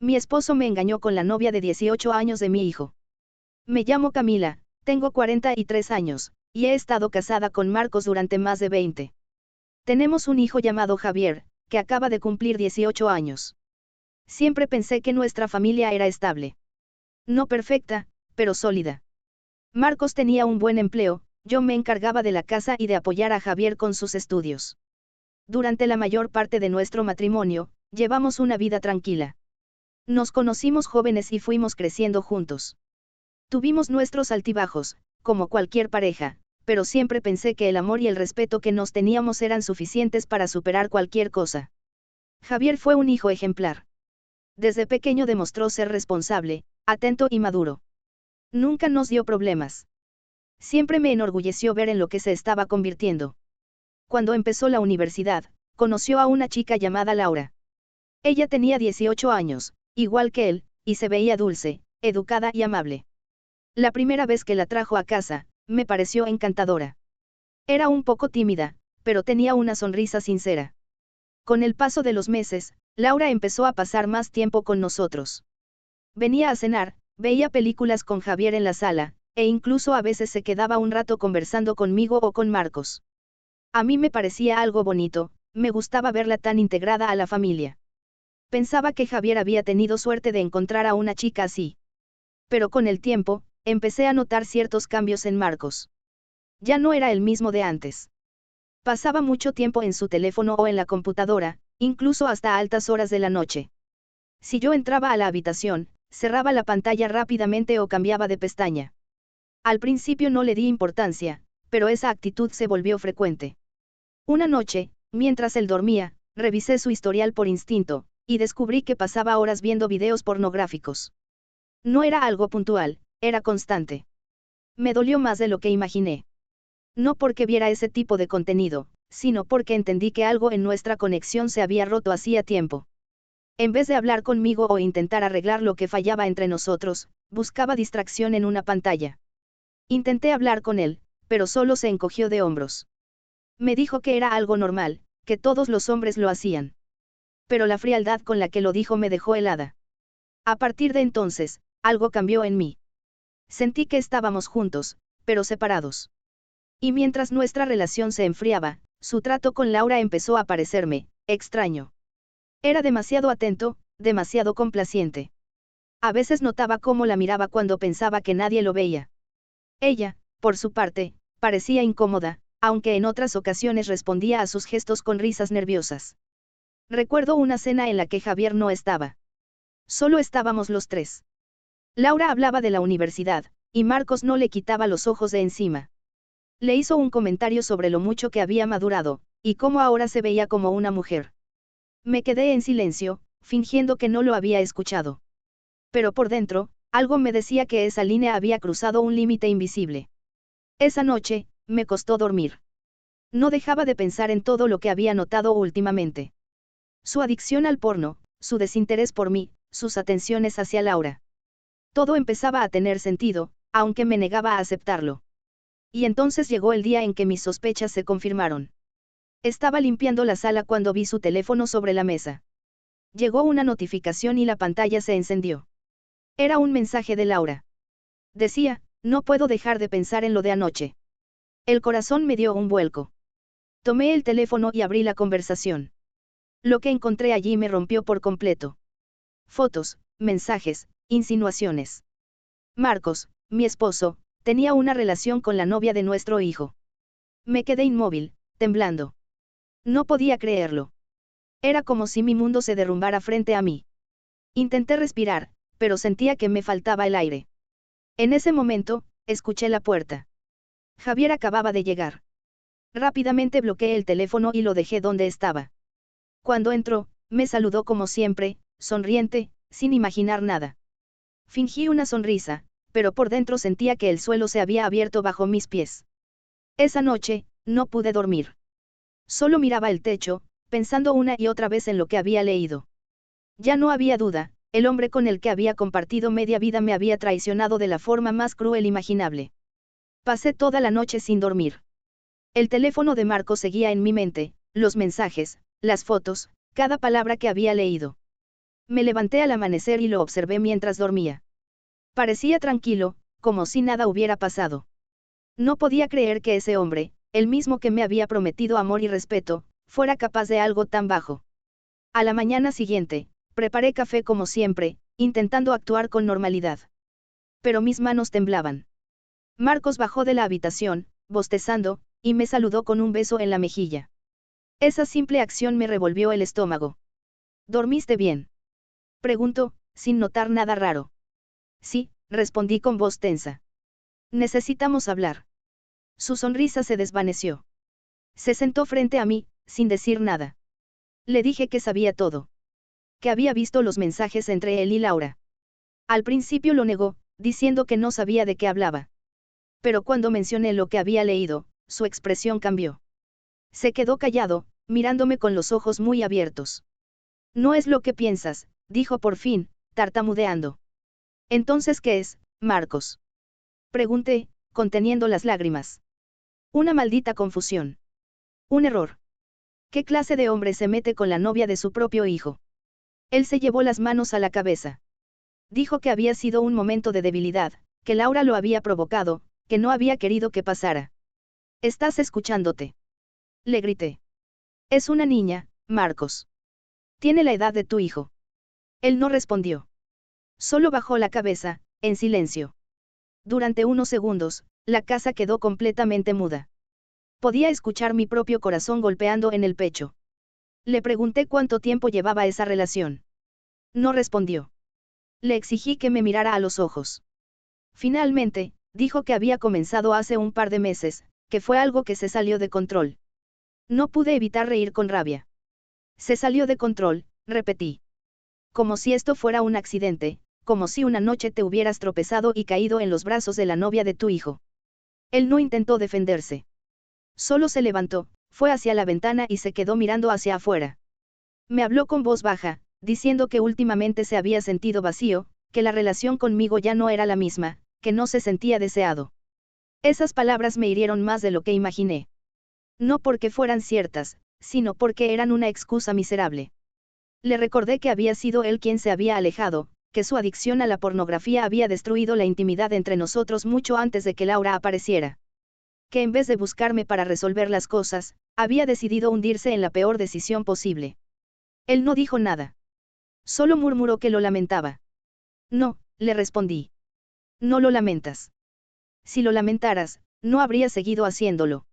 Mi esposo me engañó con la novia de 18 años de mi hijo. Me llamo Camila, tengo 43 años, y he estado casada con Marcos durante más de 20. Tenemos un hijo llamado Javier, que acaba de cumplir 18 años. Siempre pensé que nuestra familia era estable. No perfecta, pero sólida. Marcos tenía un buen empleo, yo me encargaba de la casa y de apoyar a Javier con sus estudios. Durante la mayor parte de nuestro matrimonio, llevamos una vida tranquila. Nos conocimos jóvenes y fuimos creciendo juntos. Tuvimos nuestros altibajos, como cualquier pareja, pero siempre pensé que el amor y el respeto que nos teníamos eran suficientes para superar cualquier cosa. Javier fue un hijo ejemplar. Desde pequeño demostró ser responsable, atento y maduro. Nunca nos dio problemas. Siempre me enorgulleció ver en lo que se estaba convirtiendo. Cuando empezó la universidad, conoció a una chica llamada Laura. Ella tenía 18 años, igual que él, y se veía dulce, educada y amable. La primera vez que la trajo a casa, me pareció encantadora. Era un poco tímida, pero tenía una sonrisa sincera. Con el paso de los meses, Laura empezó a pasar más tiempo con nosotros. Venía a cenar, veía películas con Javier en la sala, e incluso a veces se quedaba un rato conversando conmigo o con Marcos. A mí me parecía algo bonito, me gustaba verla tan integrada a la familia. Pensaba que Javier había tenido suerte de encontrar a una chica así. Pero con el tiempo, empecé a notar ciertos cambios en Marcos. Ya no era el mismo de antes. Pasaba mucho tiempo en su teléfono o en la computadora, incluso hasta altas horas de la noche. Si yo entraba a la habitación, cerraba la pantalla rápidamente o cambiaba de pestaña. Al principio no le di importancia, pero esa actitud se volvió frecuente. Una noche, mientras él dormía, revisé su historial por instinto, y descubrí que pasaba horas viendo videos pornográficos. No era algo puntual, era constante. Me dolió más de lo que imaginé. No porque viera ese tipo de contenido, sino porque entendí que algo en nuestra conexión se había roto hacía tiempo. En vez de hablar conmigo o intentar arreglar lo que fallaba entre nosotros, buscaba distracción en una pantalla. Intenté hablar con él, pero solo se encogió de hombros. Me dijo que era algo normal, que todos los hombres lo hacían. Pero la frialdad con la que lo dijo me dejó helada. A partir de entonces, algo cambió en mí. Sentí que estábamos juntos, pero separados. Y mientras nuestra relación se enfriaba, su trato con Laura empezó a parecerme extraño. Era demasiado atento, demasiado complaciente. A veces notaba cómo la miraba cuando pensaba que nadie lo veía. Ella, por su parte, parecía incómoda, aunque en otras ocasiones respondía a sus gestos con risas nerviosas. Recuerdo una cena en la que Javier no estaba. Solo estábamos los tres. Laura hablaba de la universidad, y Marcos no le quitaba los ojos de encima. Le hizo un comentario sobre lo mucho que había madurado, y cómo ahora se veía como una mujer. Me quedé en silencio, fingiendo que no lo había escuchado. Pero por dentro, algo me decía que esa línea había cruzado un límite invisible. Esa noche, me costó dormir. No dejaba de pensar en todo lo que había notado últimamente. Su adicción al porno, su desinterés por mí, sus atenciones hacia Laura. Todo empezaba a tener sentido, aunque me negaba a aceptarlo. Y entonces llegó el día en que mis sospechas se confirmaron. Estaba limpiando la sala cuando vi su teléfono sobre la mesa. Llegó una notificación y la pantalla se encendió. Era un mensaje de Laura. Decía, no puedo dejar de pensar en lo de anoche. El corazón me dio un vuelco. Tomé el teléfono y abrí la conversación. Lo que encontré allí me rompió por completo. Fotos, mensajes, insinuaciones. Marcos, mi esposo, tenía una relación con la novia de nuestro hijo. Me quedé inmóvil, temblando. No podía creerlo. Era como si mi mundo se derrumbara frente a mí. Intenté respirar, pero sentía que me faltaba el aire. En ese momento, escuché la puerta. Javier acababa de llegar. Rápidamente bloqueé el teléfono y lo dejé donde estaba. Cuando entró, me saludó como siempre, sonriente, sin imaginar nada. Fingí una sonrisa, pero por dentro sentía que el suelo se había abierto bajo mis pies. Esa noche, no pude dormir. Solo miraba el techo, pensando una y otra vez en lo que había leído. Ya no había duda, el hombre con el que había compartido media vida me había traicionado de la forma más cruel imaginable. Pasé toda la noche sin dormir. El teléfono de Marco seguía en mi mente, los mensajes, las fotos, cada palabra que había leído. Me levanté al amanecer y lo observé mientras dormía. Parecía tranquilo, como si nada hubiera pasado. No podía creer que ese hombre, el mismo que me había prometido amor y respeto, fuera capaz de algo tan bajo. A la mañana siguiente, preparé café como siempre, intentando actuar con normalidad. Pero mis manos temblaban. Marcos bajó de la habitación, bostezando, y me saludó con un beso en la mejilla. Esa simple acción me revolvió el estómago. ¿Dormiste bien?, preguntó, sin notar nada raro. Sí, respondí con voz tensa. Necesitamos hablar. Su sonrisa se desvaneció. Se sentó frente a mí, sin decir nada. Le dije que sabía todo. Que había visto los mensajes entre él y Laura. Al principio lo negó, diciendo que no sabía de qué hablaba. Pero cuando mencioné lo que había leído, su expresión cambió. Se quedó callado, mirándome con los ojos muy abiertos. No es lo que piensas, dijo por fin, tartamudeando. Entonces, ¿qué es, Marcos?, pregunté, conteniendo las lágrimas. Una maldita confusión. Un error. ¿Qué clase de hombre se mete con la novia de su propio hijo? Él se llevó las manos a la cabeza. Dijo que había sido un momento de debilidad, que Laura lo había provocado, que no había querido que pasara. ¿Estás escuchándote?, le grité. Es una niña, Marcos. Tiene la edad de tu hijo. Él no respondió. Solo bajó la cabeza, en silencio. Durante unos segundos, la casa quedó completamente muda. Podía escuchar mi propio corazón golpeando en el pecho. Le pregunté cuánto tiempo llevaba esa relación. No respondió. Le exigí que me mirara a los ojos. Finalmente, dijo que había comenzado hace un par de meses, que fue algo que se salió de control. No pude evitar reír con rabia. Se salió de control, repetí. Como si esto fuera un accidente, como si una noche te hubieras tropezado y caído en los brazos de la novia de tu hijo. Él no intentó defenderse. Solo se levantó, fue hacia la ventana y se quedó mirando hacia afuera. Me habló con voz baja, diciendo que últimamente se había sentido vacío, que la relación conmigo ya no era la misma, que no se sentía deseado. Esas palabras me hirieron más de lo que imaginé. No porque fueran ciertas, sino porque eran una excusa miserable. Le recordé que había sido él quien se había alejado, que su adicción a la pornografía había destruido la intimidad entre nosotros mucho antes de que Laura apareciera. Que en vez de buscarme para resolver las cosas, había decidido hundirse en la peor decisión posible. Él no dijo nada. Solo murmuró que lo lamentaba. No, le respondí. No lo lamentas. Si lo lamentaras, no habría seguido haciéndolo.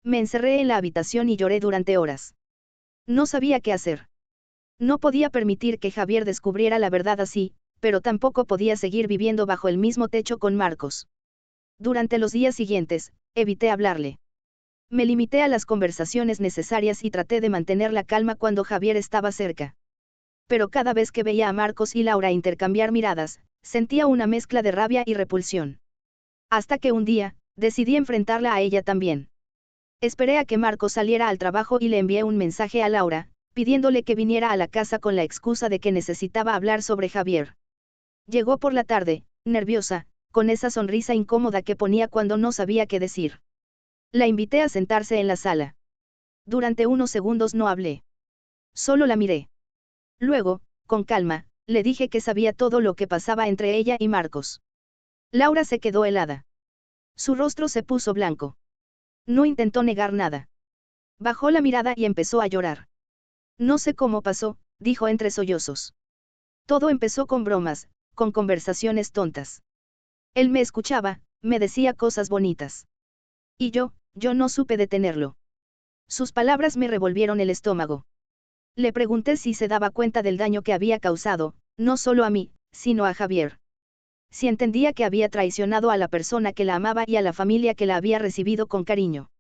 Me encerré en la habitación y lloré durante horas. No sabía qué hacer. No podía permitir que Javier descubriera la verdad así, pero tampoco podía seguir viviendo bajo el mismo techo con Marcos. Durante los días siguientes, evité hablarle. Me limité a las conversaciones necesarias y traté de mantener la calma cuando Javier estaba cerca. Pero cada vez que veía a Marcos y Laura intercambiar miradas, sentía una mezcla de rabia y repulsión. Hasta que un día, decidí enfrentarla a ella también. Esperé a que Marcos saliera al trabajo y le envié un mensaje a Laura, pidiéndole que viniera a la casa con la excusa de que necesitaba hablar sobre Javier. Llegó por la tarde, nerviosa, con esa sonrisa incómoda que ponía cuando no sabía qué decir. La invité a sentarse en la sala. Durante unos segundos no hablé. Solo la miré. Luego, con calma, le dije que sabía todo lo que pasaba entre ella y Marcos. Laura se quedó helada. Su rostro se puso blanco. No intentó negar nada. Bajó la mirada y empezó a llorar. No sé cómo pasó, dijo entre sollozos. Todo empezó con bromas, con conversaciones tontas. Él me escuchaba, me decía cosas bonitas. Y yo no supe detenerlo. Sus palabras me revolvieron el estómago. Le pregunté si se daba cuenta del daño que había causado, no solo a mí, sino a Javier. Si entendía que había traicionado a la persona que la amaba y a la familia que la había recibido con cariño.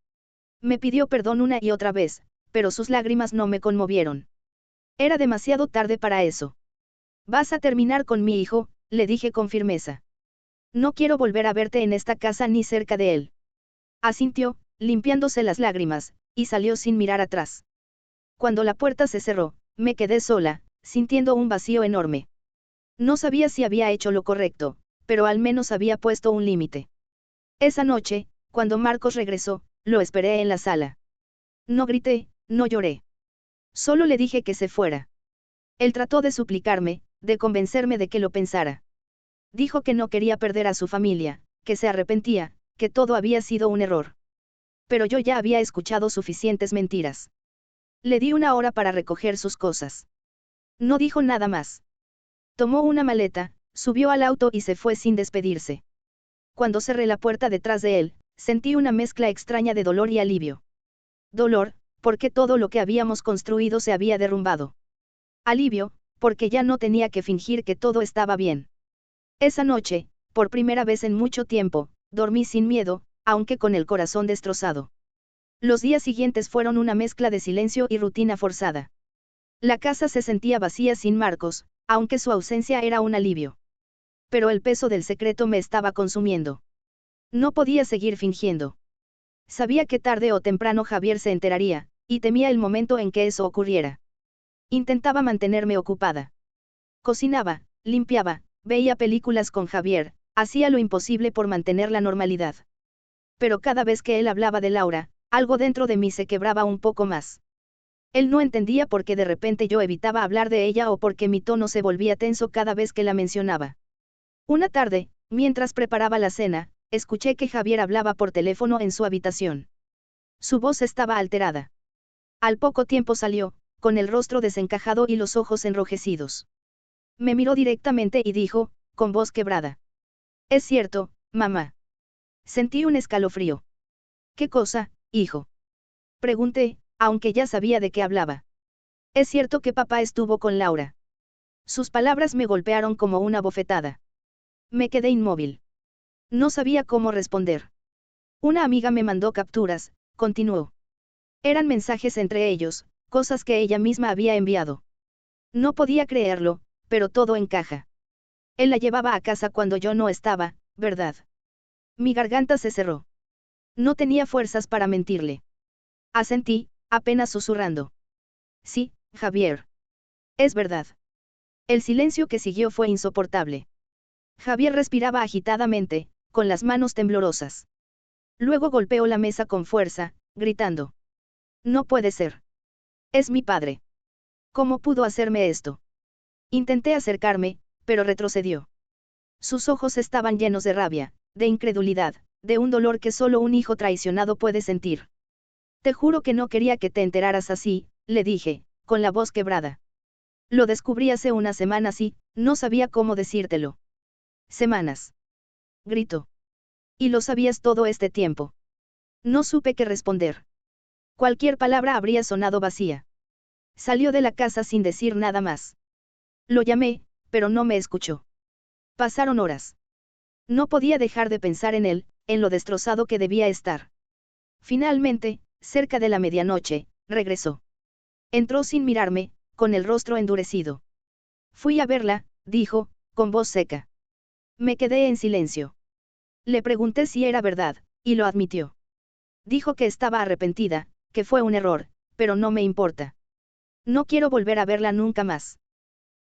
Me pidió perdón una y otra vez, pero sus lágrimas no me conmovieron. Era demasiado tarde para eso. Vas a terminar con mi hijo, le dije con firmeza. No quiero volver a verte en esta casa ni cerca de él. Asintió, limpiándose las lágrimas, y salió sin mirar atrás. Cuando la puerta se cerró, me quedé sola, sintiendo un vacío enorme. No sabía si había hecho lo correcto, pero al menos había puesto un límite. Esa noche, cuando Marcos regresó, lo esperé en la sala. No grité, no lloré. Solo le dije que se fuera. Él trató de suplicarme, de convencerme de que lo pensara. Dijo que no quería perder a su familia, que se arrepentía, que todo había sido un error. Pero yo ya había escuchado suficientes mentiras. Le di una hora para recoger sus cosas. No dijo nada más. Tomó una maleta, subió al auto y se fue sin despedirse. Cuando cerré la puerta detrás de él, sentí una mezcla extraña de dolor y alivio. Dolor, porque todo lo que habíamos construido se había derrumbado. Alivio, porque ya no tenía que fingir que todo estaba bien. Esa noche, por primera vez en mucho tiempo, dormí sin miedo, aunque con el corazón destrozado. Los días siguientes fueron una mezcla de silencio y rutina forzada. La casa se sentía vacía sin Marcos, aunque su ausencia era un alivio. Pero el peso del secreto me estaba consumiendo. No podía seguir fingiendo. Sabía que tarde o temprano Javier se enteraría, y temía el momento en que eso ocurriera. Intentaba mantenerme ocupada. Cocinaba, limpiaba, veía películas con Javier, hacía lo imposible por mantener la normalidad. Pero cada vez que él hablaba de Laura, algo dentro de mí se quebraba un poco más. Él no entendía por qué de repente yo evitaba hablar de ella o por qué mi tono se volvía tenso cada vez que la mencionaba. Una tarde, mientras preparaba la cena, escuché que Javier hablaba por teléfono en su habitación. Su voz estaba alterada. Al poco tiempo salió, con el rostro desencajado y los ojos enrojecidos. Me miró directamente y dijo, con voz quebrada. «Es cierto, mamá». Sentí un escalofrío. «¿Qué cosa, hijo?», pregunté, aunque ya sabía de qué hablaba. «Es cierto que papá estuvo con Laura». Sus palabras me golpearon como una bofetada. Me quedé inmóvil. No sabía cómo responder. «Una amiga me mandó capturas», continuó. Eran mensajes entre ellos, cosas que ella misma había enviado. No podía creerlo, pero todo encaja. Él la llevaba a casa cuando yo no estaba, ¿verdad? Mi garganta se cerró. No tenía fuerzas para mentirle. Asentí, apenas susurrando. «Sí, Javier. Es verdad». El silencio que siguió fue insoportable. Javier respiraba agitadamente, con las manos temblorosas. Luego golpeó la mesa con fuerza, gritando. «No puede ser. Es mi padre. ¿Cómo pudo hacerme esto?». Intenté acercarme, pero retrocedió. Sus ojos estaban llenos de rabia, de incredulidad, de un dolor que solo un hijo traicionado puede sentir. «Te juro que no quería que te enteraras así», le dije, con la voz quebrada. «Lo descubrí hace unas semanas y, no sabía cómo decírtelo». «¿Semanas?», gritó. «¿Y lo sabías todo este tiempo?». No supe qué responder. Cualquier palabra habría sonado vacía. Salió de la casa sin decir nada más. Lo llamé, pero no me escuchó. Pasaron horas. No podía dejar de pensar en él, en lo destrozado que debía estar. Finalmente, cerca de la medianoche, regresó. Entró sin mirarme, con el rostro endurecido. «Fui a verla», dijo, con voz seca. Me quedé en silencio. Le pregunté si era verdad, y lo admitió. Dijo que estaba arrepentida, que fue un error, pero no me importa. No quiero volver a verla nunca más.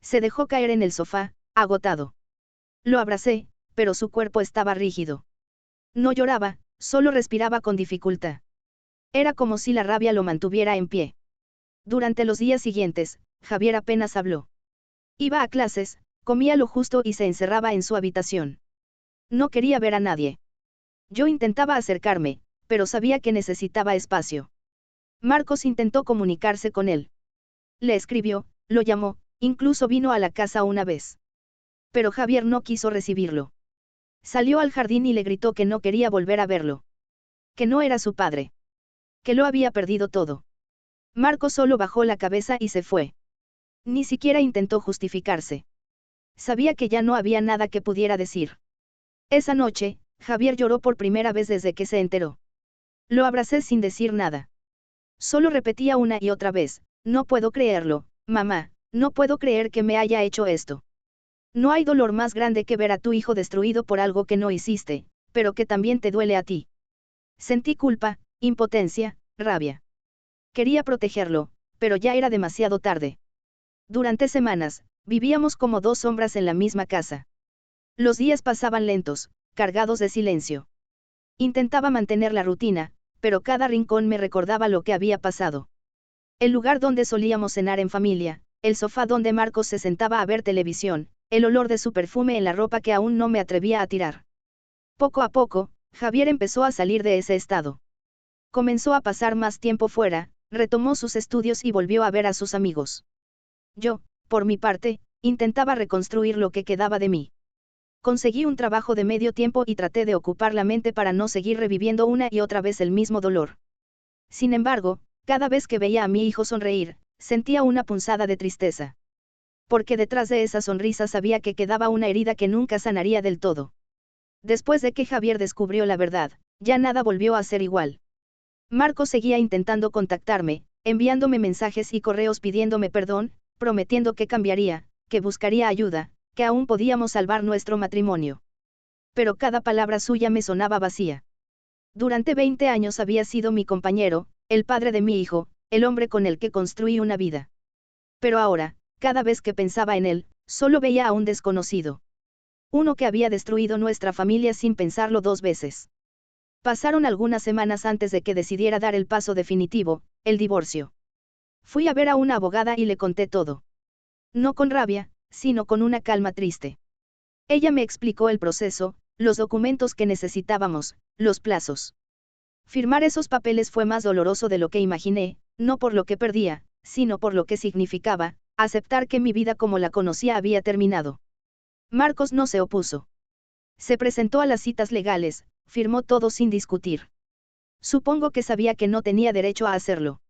Se dejó caer en el sofá, agotado. Lo abracé, pero su cuerpo estaba rígido. No lloraba, solo respiraba con dificultad. Era como si la rabia lo mantuviera en pie. Durante los días siguientes, Javier apenas habló. Iba a clases, comía lo justo y se encerraba en su habitación. No quería ver a nadie. Yo intentaba acercarme, pero sabía que necesitaba espacio. Marcos intentó comunicarse con él. Le escribió, lo llamó, incluso vino a la casa una vez. Pero Javier no quiso recibirlo. Salió al jardín y le gritó que no quería volver a verlo. Que no era su padre. Que lo había perdido todo. Marcos solo bajó la cabeza y se fue. Ni siquiera intentó justificarse. Sabía que ya no había nada que pudiera decir. Esa noche, Javier lloró por primera vez desde que se enteró. Lo abracé sin decir nada. Solo repetía una y otra vez, «No puedo creerlo, mamá, no puedo creer que me haya hecho esto». No hay dolor más grande que ver a tu hijo destruido por algo que no hiciste, pero que también te duele a ti. Sentí culpa, impotencia, rabia. Quería protegerlo, pero ya era demasiado tarde. Durante semanas, vivíamos como dos sombras en la misma casa. Los días pasaban lentos, cargados de silencio. Intentaba mantener la rutina, pero cada rincón me recordaba lo que había pasado. El lugar donde solíamos cenar en familia, el sofá donde Marcos se sentaba a ver televisión, el olor de su perfume en la ropa que aún no me atrevía a tirar. Poco a poco, Javier empezó a salir de ese estado. Comenzó a pasar más tiempo fuera, retomó sus estudios y volvió a ver a sus amigos. Yo, por mi parte, intentaba reconstruir lo que quedaba de mí. Conseguí un trabajo de medio tiempo y traté de ocupar la mente para no seguir reviviendo una y otra vez el mismo dolor. Sin embargo, cada vez que veía a mi hijo sonreír, sentía una punzada de tristeza. Porque detrás de esa sonrisa sabía que quedaba una herida que nunca sanaría del todo. Después de que Javier descubrió la verdad, ya nada volvió a ser igual. Marcos seguía intentando contactarme, enviándome mensajes y correos pidiéndome perdón, prometiendo que cambiaría, que buscaría ayuda, que aún podíamos salvar nuestro matrimonio. Pero cada palabra suya me sonaba vacía. Durante 20 años había sido mi compañero, el padre de mi hijo, el hombre con el que construí una vida. Pero ahora, cada vez que pensaba en él, solo veía a un desconocido. Uno que había destruido nuestra familia sin pensarlo 2 veces. Pasaron algunas semanas antes de que decidiera dar el paso definitivo, el divorcio. Fui a ver a una abogada y le conté todo. No con rabia, sino con una calma triste. Ella me explicó el proceso, los documentos que necesitábamos, los plazos. Firmar esos papeles fue más doloroso de lo que imaginé, no por lo que perdía, sino por lo que significaba, aceptar que mi vida como la conocía había terminado. Marcos no se opuso. Se presentó a las citas legales, firmó todo sin discutir. Supongo que sabía que no tenía derecho a hacerlo.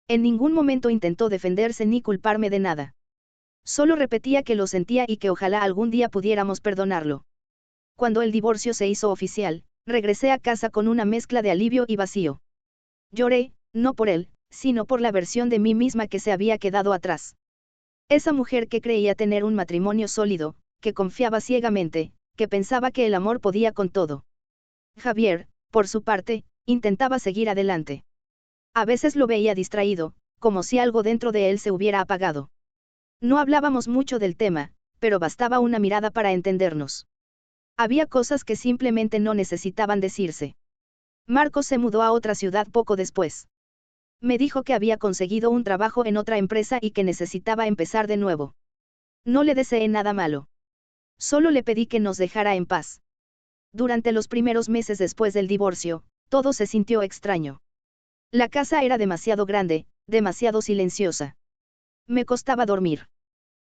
En ningún momento intentó defenderse ni culparme de nada. Solo repetía que lo sentía y que ojalá algún día pudiéramos perdonarlo. Cuando el divorcio se hizo oficial, regresé a casa con una mezcla de alivio y vacío. Lloré, no por él, sino por la versión de mí misma que se había quedado atrás. Esa mujer que creía tener un matrimonio sólido, que confiaba ciegamente, que pensaba que el amor podía con todo. Javier, por su parte, intentaba seguir adelante. A veces lo veía distraído, como si algo dentro de él se hubiera apagado. No hablábamos mucho del tema, pero bastaba una mirada para entendernos. Había cosas que simplemente no necesitaban decirse. Marcos se mudó a otra ciudad poco después. Me dijo que había conseguido un trabajo en otra empresa y que necesitaba empezar de nuevo. No le deseé nada malo. Solo le pedí que nos dejara en paz. Durante los primeros meses después del divorcio, todo se sintió extraño. La casa era demasiado grande, demasiado silenciosa. Me costaba dormir.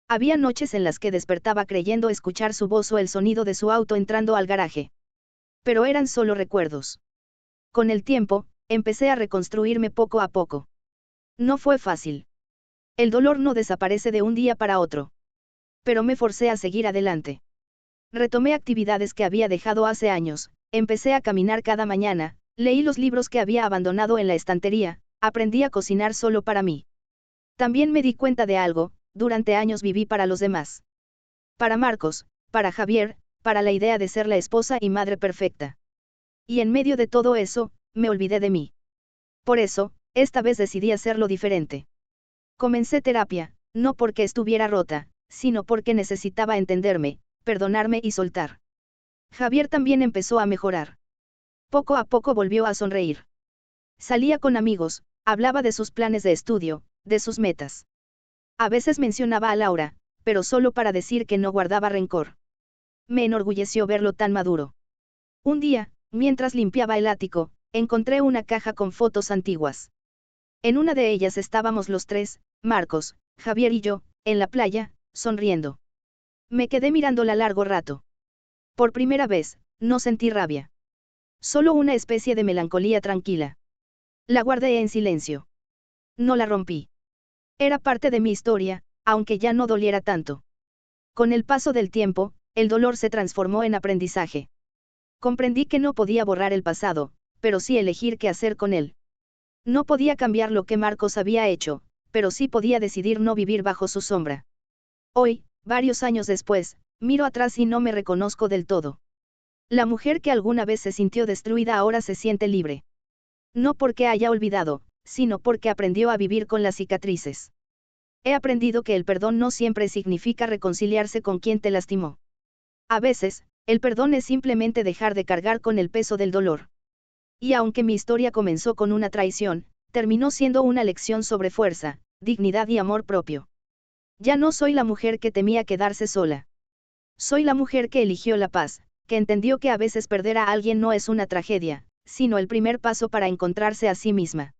Había noches en las que despertaba creyendo escuchar su voz o el sonido de su auto entrando al garaje. Pero eran solo recuerdos. Con el tiempo, empecé a reconstruirme poco a poco. No fue fácil. El dolor no desaparece de un día para otro. Pero me forcé a seguir adelante. Retomé actividades que había dejado hace años, empecé a caminar cada mañana, leí los libros que había abandonado en la estantería, aprendí a cocinar solo para mí. También me di cuenta de algo, durante años viví para los demás. Para Marcos, para Javier, para la idea de ser la esposa y madre perfecta. Y en medio de todo eso, me olvidé de mí. Por eso, esta vez decidí hacerlo diferente. Comencé terapia, no porque estuviera rota, sino porque necesitaba entenderme, perdonarme y soltar. Javier también empezó a mejorar. Poco a poco volvió a sonreír. Salía con amigos, hablaba de sus planes de estudio, de sus metas. A veces mencionaba a Laura, pero solo para decir que no guardaba rencor. Me enorgulleció verlo tan maduro. Un día, mientras limpiaba el ático, encontré una caja con fotos antiguas. En una de ellas estábamos los tres, Marcos, Javier y yo, en la playa, sonriendo. Me quedé mirándola largo rato. Por primera vez, no sentí rabia. Solo una especie de melancolía tranquila. La guardé en silencio. No la rompí. Era parte de mi historia, aunque ya no doliera tanto. Con el paso del tiempo, el dolor se transformó en aprendizaje. Comprendí que no podía borrar el pasado, pero sí elegir qué hacer con él. No podía cambiar lo que Marcos había hecho, pero sí podía decidir no vivir bajo su sombra. Hoy, varios años después, miro atrás y no me reconozco del todo. La mujer que alguna vez se sintió destruida ahora se siente libre. No porque haya olvidado, sino porque aprendió a vivir con las cicatrices. He aprendido que el perdón no siempre significa reconciliarse con quien te lastimó. A veces, el perdón es simplemente dejar de cargar con el peso del dolor. Y aunque mi historia comenzó con una traición, terminó siendo una lección sobre fuerza, dignidad y amor propio. Ya no soy la mujer que temía quedarse sola. Soy la mujer que eligió la paz, que entendió que a veces perder a alguien no es una tragedia, sino el primer paso para encontrarse a sí misma.